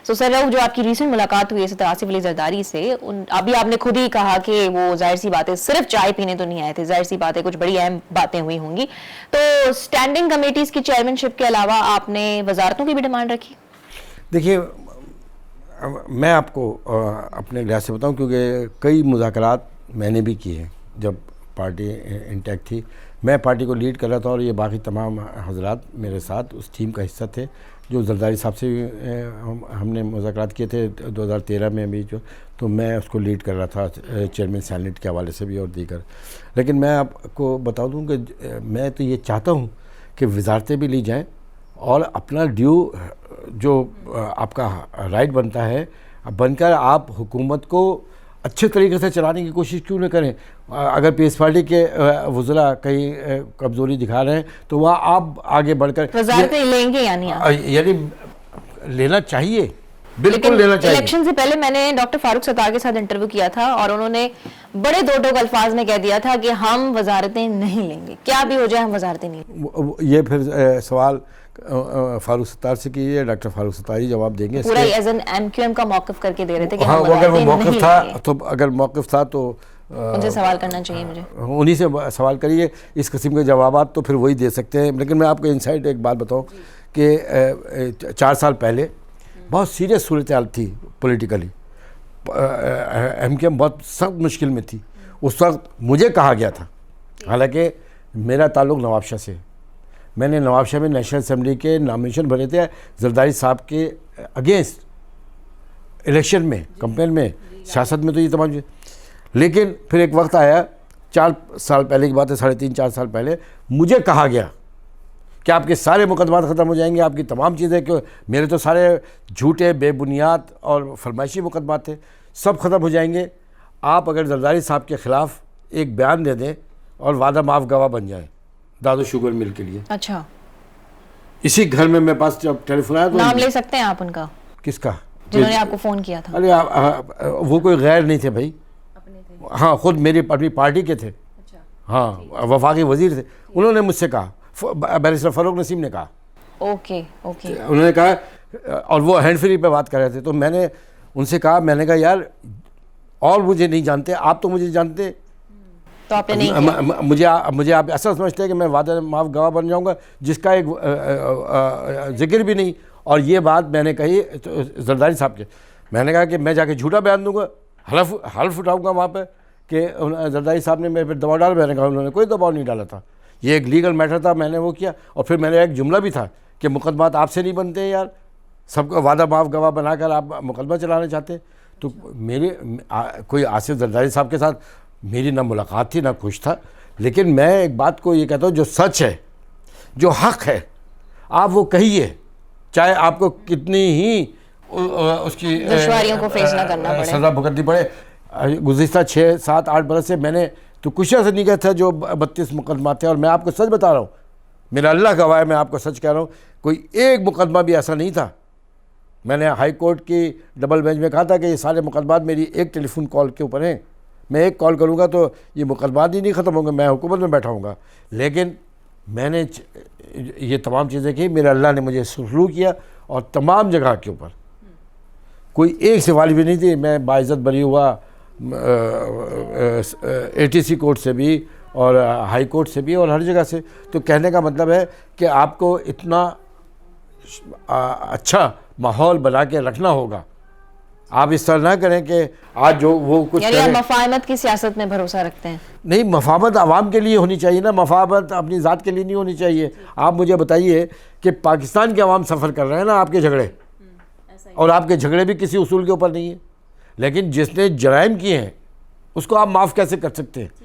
So sir Rauf, जो आपकी recent मुलाकात हुई है सदर आसिफ अली जरदारी से, अभी आपने खुद ही कहा कि वो जाहिर सी बात है सिर्फ चाय पीने तो नहीं आए थे, जाहिर सी बात है कुछ बड़ी अहम बातें हुई होंगी। तो स्टैंडिंग कमेटीज की चेयरमैनशिप के अलावा आपने वजारतों की भी डिमांड रखी? देखिए, मैं आपको अपने लिहाज से बताऊं, क्योंकि कई मुज़ाकरात मैंने भी किए हैं जब पार्टी इंटैक्ट थी। मैं पार्टी को लीड कर रहा था और ये बाकी तमाम हजरात मेरे साथ उस टीम का हिस्सा थे जो जरदारी साहब से हमने मुज़ाकरात किए थे 2013 में भी, जो तो मैं उसको लीड कर रहा था चेयरमैन सेनेट के हवाले से भी और दीगर। लेकिन मैं आपको बता दूं कि मैं तो ये चाहता हूं कि वजारतें भी ली जाएं और अपना ड्यू जो आपका राइट बनता है बनकर आप हुकूमत को अच्छे तरीके से चलाने की कोशिश क्यों न करें। अगर पीएस पार्टी के वज़रा कहीं कमज़ोरी दिखा रहे हैं तो वह आप आगे बढ़कर वज़ारतें लेंगे यानी लेना चाहिए, बिल्कुल लेना चाहिए। इलेक्शन से पहले मैंने डॉक्टर फारूक सत्तार के साथ इंटरव्यू किया था और उन्होंने बड़े दो टोक अल्फाज में कह दिया था कि हम वजारतें नहीं लेंगे, क्या भी हो जाए हम वजारतें नहीं लेंगे। ये फिर सवाल फारूक सत्तार से कीजिए, डॉक्टर फारूक सत्तार ही जवाब देंगे। पूरा एज एन एमक्यूएम का मौक़िफ़ करके दे रहे थे कि हाँ, अगर वो मौक़िफ़ था तो उनसे सवाल करना चाहिए मुझे, उन्हीं से सवाल करिए। इस किस्म के जवाबात तो फिर वही दे सकते हैं। लेकिन मैं आपको इनसाइड एक बात बताऊं कि 4 साल पहले बहुत सीरियस सूरत हाल थी पॉलिटिकली, एमक्यूएम बहुत सख्त मुश्किल में थी। उस वक्त मुझे कहा गया था, हालांकि मेरा ताल्लुक़ नवाब शाह से, मैंने नवाब शाह में नेशनल असम्बली के नॉमिनेशन भरे थे जरदारी साहब के अगेंस्ट इलेक्शन में, कंपेन में, सियासत में तो ये तमाम। लेकिन फिर एक वक्त आया, 4 साल पहले की बात है, 3.5-4 साल पहले, मुझे कहा गया कि आपके सारे मुकदमात ख़त्म हो जाएंगे, आपकी तमाम चीज़ें, क्यों मेरे तो सारे झूठे बेबुनियाद और फरमाइशी मुकदमात थे, सब ख़त्म हो जाएंगे आप अगर जरदारी साहब के ख़िलाफ़ एक बयान दे दें और वादा माफ़ गवाह बन जाए दादू शुगर मिल के लिए। अच्छा, इसी घर में मेरे पास जब टेलीफोन आया तो नाम ले सकते हैं आप उनका? किसका? जिन्होंने आपको फ़ोन किया था? अरे वो कोई गैर नहीं थे भाई, हाँ, खुद मेरी अपनी पार्टी के थे। अच्छा। हाँ, वफाकी वजीर थे। उन्होंने मुझसे कहा, बैरिस्टर फ़ारूक नसीम ने कहा, ओके ओके, उन्होंने कहा, और वो हैंड फ्री पे बात कर रहे थे, तो मैंने उनसे कहा, मैंने कहा यार और मुझे नहीं जानते, आप तो मुझे जानते, तो आपने नहीं किया। मुझे आप ऐसा समझते हैं कि मैं वादा माफ़ गवाह बन जाऊंगा जिसका एक जिक्र भी नहीं। और ये बात मैंने कही तो जरदारी साहब के, मैंने कहा कि मैं जाके झूठा बयान दूंगा, हल्फ उठाऊंगा वहाँ पे कि जरदारी साहब ने मेरे पर दबाव डाला। मैंने कहा उन्होंने कोई दबाव नहीं डाला था, ये एक लीगल मैटर था, मैंने वो किया। और फिर मैंने एक जुमला भी था कि मुकदमात आपसे नहीं बनते हैं यार, सबका वादा माफ़ गवाह बनाकर आप मुकदमा चलाना चाहते हैं। तो कोई आसिफ जरदारी साहब के साथ मेरी ना मुलाकात थी ना कुछ था। लेकिन मैं एक बात को ये कहता हूँ, जो सच है, जो हक़ है, आप वो कहिए, चाहे आपको कितनी ही उसकी दुश्वारियों को फेस ना करना पड़े, सज़ा भुगतनी पड़े। गुज़िश्ता 6, 7, 8 बरस से मैंने तो कुछ ऐसा नहीं कहता जो 32 मुकदमा थे। और मैं आपको सच बता रहा हूँ, मेरा अल्लाह गवाह है, मैं आपको सच कह रहा हूँ, कोई एक मुकदमा भी ऐसा नहीं था। मैंने हाई कोर्ट की डबल बेंच में कहा था कि ये सारे मुकदमात मेरी एक टेलीफोन कॉल के ऊपर हैं, मैं एक कॉल करूँगा तो ये मुकदमात ही नहीं ख़त्म होंगे, मैं हुकूमत में बैठा हूँगा। लेकिन मैंने ये तमाम चीज़ें की, मेरे अल्लाह ने मुझे शुरू किया और तमाम जगह के ऊपर कोई एक सवाल भी नहीं थी। मैं बाइज़्ज़त बरी हुआ ATC कोर्ट से भी और हाई कोर्ट से भी और हर जगह से। तो कहने का मतलब है कि आपको इतना अच्छा माहौल बना के रखना होगा। आप इस तरह ना करें कि आज जो वो कुछ यानी आप मफाहमत की सियासत में भरोसा रखते हैं? नहीं, मफाहमत आवाम के लिए होनी चाहिए ना, मफाहमत अपनी ज़ात के लिए नहीं होनी चाहिए। आप मुझे बताइए कि पाकिस्तान के अवाम सफ़र कर रहे हैं ना आपके झगड़े, और आपके झगड़े भी किसी उसूल के ऊपर नहीं है। लेकिन जिसने जराइम किए हैं उसको आप माफ़ कैसे कर सकते हैं?